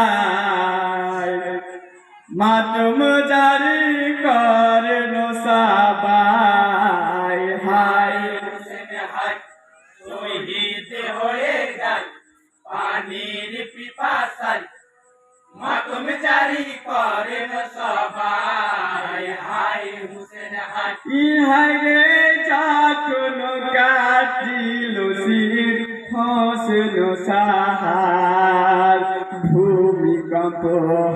পিপাসায় মাতম জারি করেন সবাই হায় হায় শহীদ হয়ে যায় পানির পিপাসায় মাতম জারি করেন সবাই হায় হুসেন হায় ইহাই রে যখন কাটিল শির ফসল সাহার ভূমিকম্প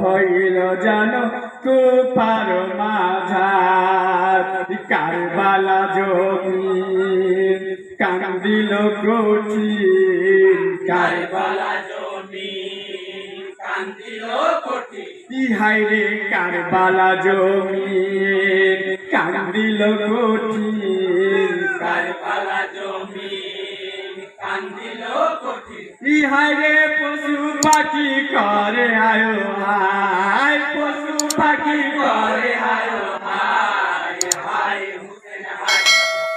হইল জানো তুফার মাঝার কারবালা জমিন কান্দিল কঠিন কারবালা জমিন কান্দিল কঠিন ইহাই রে কারবালা জমিন কান্দিল কঠিন কারবালা জমিন কান্দিল কঠিন ইহাই রে পশু পাখি করে আয়ো হায় পশু পাখি করে আয়ো হায় হায় হুসেন হায়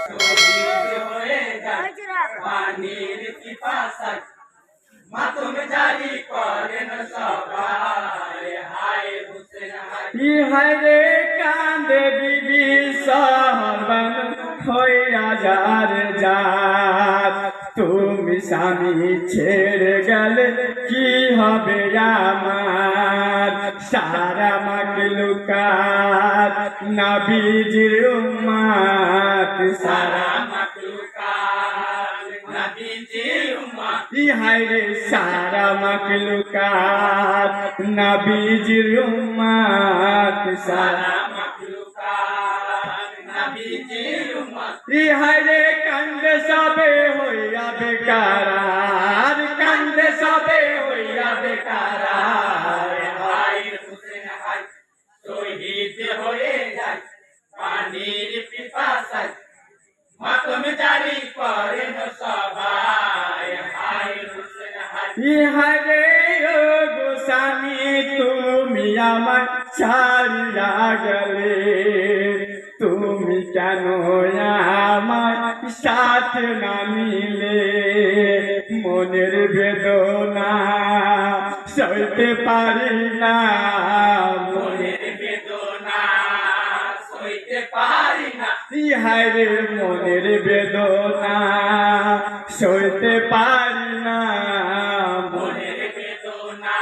শহীদ হয়ে যায় পানির পিপাসায় মাতম জারি করেন সবাই হায় হুসেন হায় ইহাই রে কান্দে বিবি সহবান হইয়া যার যার তুমি স্বামী ছেড়ে গেলে কি হবে আমার সারা মাকলুকাত নবীজির উম্মত সারা মাকলুকাত নবীজির উম্মত ইহাই রে সারা মাকলুকাত নবীজির উম্মত সারা মাকলুকাত নবীজির উম্মত ইহাই রে কান্দে সবে হইয়া বেকার কান্দে সবে হইয়া বেকার হায় হুসেন হায় শহীদ হয়ে যায় পানির পিপাসায় মাতম জারি করেন সবাই হায় হুসেন হায় ইহাই রে ও গোস্বামী তুমি আমার ছাড়িয়া গেলে তুমি কেন আমার সাথে না নিলে মনের বেদনা সইতে পারি না মনের বেদনা সইতে পারি না ইহাই রে মনের বেদনা সইতে পারি না মনের বেদনা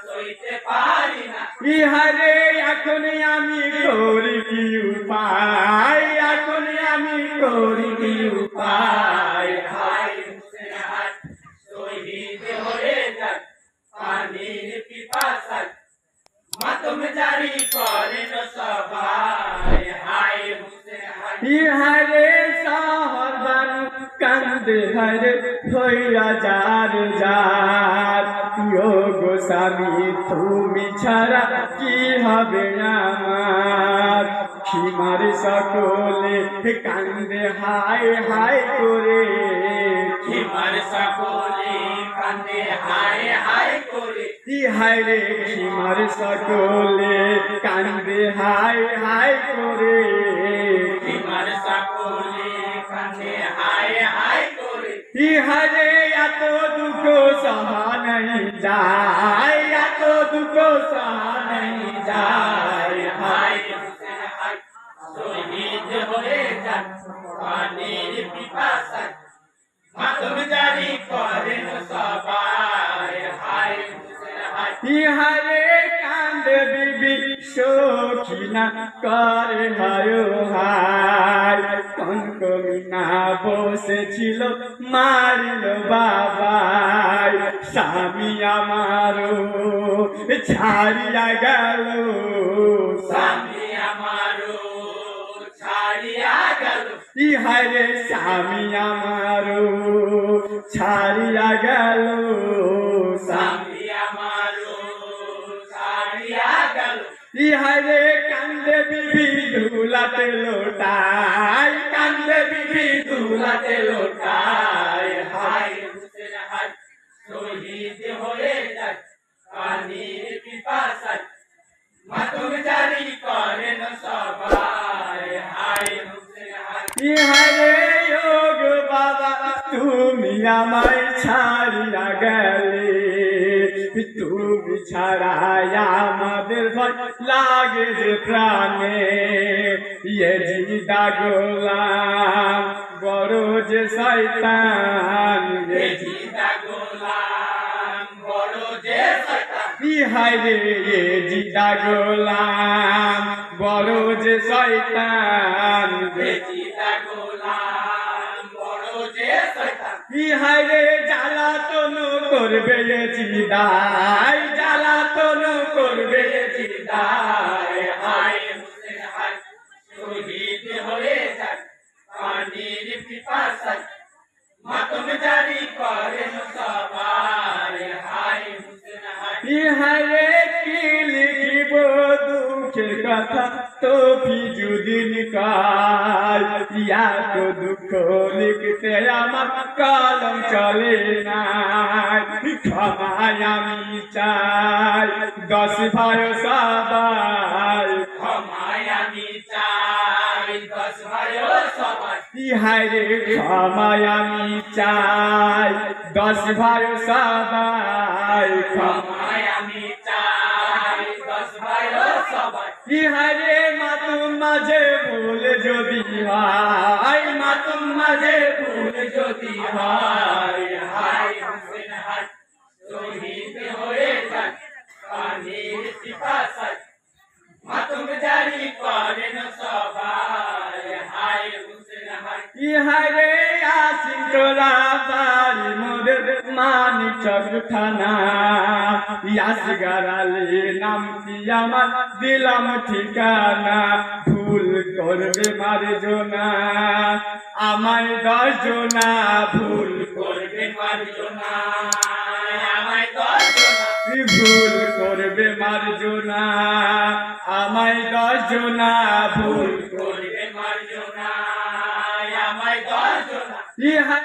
সইতে পারি না ইহাই রে এখন আমি করি কি উপায় এখন আমি করি কি উপায় হায় হুসেন হায় শহীদ হয়ে যায় পানির পিপাসায় মাতম জারি করেন সবাই হায় হুসেন হায় ইহাই রে শহর বানু কান্দে হায় হইয়া যার যার ও গোস্বামী তুমি ছাড়া কি হবে আমার সীমার সকলে কান্দে হায় হায় করে হিমার সকলে কান্দে হায় হায় করে ইহাই রে সীমার সকলে কান্দে হায় হায় করে হিমার সকলে কান্দে হায় হায় করে ইহাই রে এত দুঃখ সহা নাই যায় এত দুঃখ সহা নাই যায় হায় হুসেন হায় শহীদ হয়ে যায় পানির পিপাসায় মাতম জারি করেন সবাই হায় হুসেন হায় ইহাই রে কান্দে বিবি সখিনা করে হায় হায় কনকমিনা বসেছিল মারিল বাবাই স্বামী আমারও ছাড়িয়া গেল স্বামী আমারও ছাড়িয়া গেল ইহাই রে স্বামী আমারও ছাড়িয়া গেল স্বামী আমারও ছাড়িয়া গেল ইহাই রে কান্দে বিবি ধুলাতে লোটাই কান্দে বিবি ধুলাতে লোটাই হায় হুসেন হায় শহীদ হয়ে যায় পানির পিপাসায় মাতম জারি করেন সবাই হায় হুসেন হায় ইহাই রে যোগ বাবা তুমি আমায় ছাড়িয়া গেলে তুমি ছাড়া আমাদের ভয় লাগে যে প্রাণে ইয়েজিদা গোলাম বড় যে শয়তান বেজিদা গোলাম বড় যে শয়তান ইহাই রে ইয়েজিদা গোলাম বড় যে শয়তান বেজিদা গোলাম বড় যে শয়তান ইহাই রে জ্বালাতন করবে ইয়েজিদাই জ্বালাতন করবে জিদায় হায় হুসেন হায় শহীদ হয়ে যায় পানির পিপাসায় মাতম জারি করেন সবাই হায় হুসেন হায় ইহাই রে কি লিখিব দুঃখের কথা তো ফিজুদিন কাল ইয়া তো দুঃখ লিখতে আমার কলম চলে না ক্ষমায় আমি চাই 10 ভাই সবাই ক্ষমায় আমি চাই 10 ভাই সবাই ইহাই রে ক্ষমায় আমি চাই 10 ভাই সবাই ক্ষমায় আমি চাই 10 ভাই সবাই ইহাই রে মাতুম মাঝে ভুল যদি হয় মাতুম মাঝে ভুল যদি হয় হায় হুসেন হায় শহীদ হয়ে যায় পানির পিপাসায় মাতম জারি করেন সবাই হায় হুসেন হায় ইহাই রে আসিন তোরা বাড়ি মোদের মানি চক থানা ইয়াসগার আলী নামটি আমার দিলাম ঠিকানা ভুল করবে মারজনা আমায় 10 জনা ভুল করবে মারজনা আমায় 10 জনা ভুল করবে মারজনা আমায় 10 জনা ভুল করবে মারজনা আমায় 10 জনা ইহা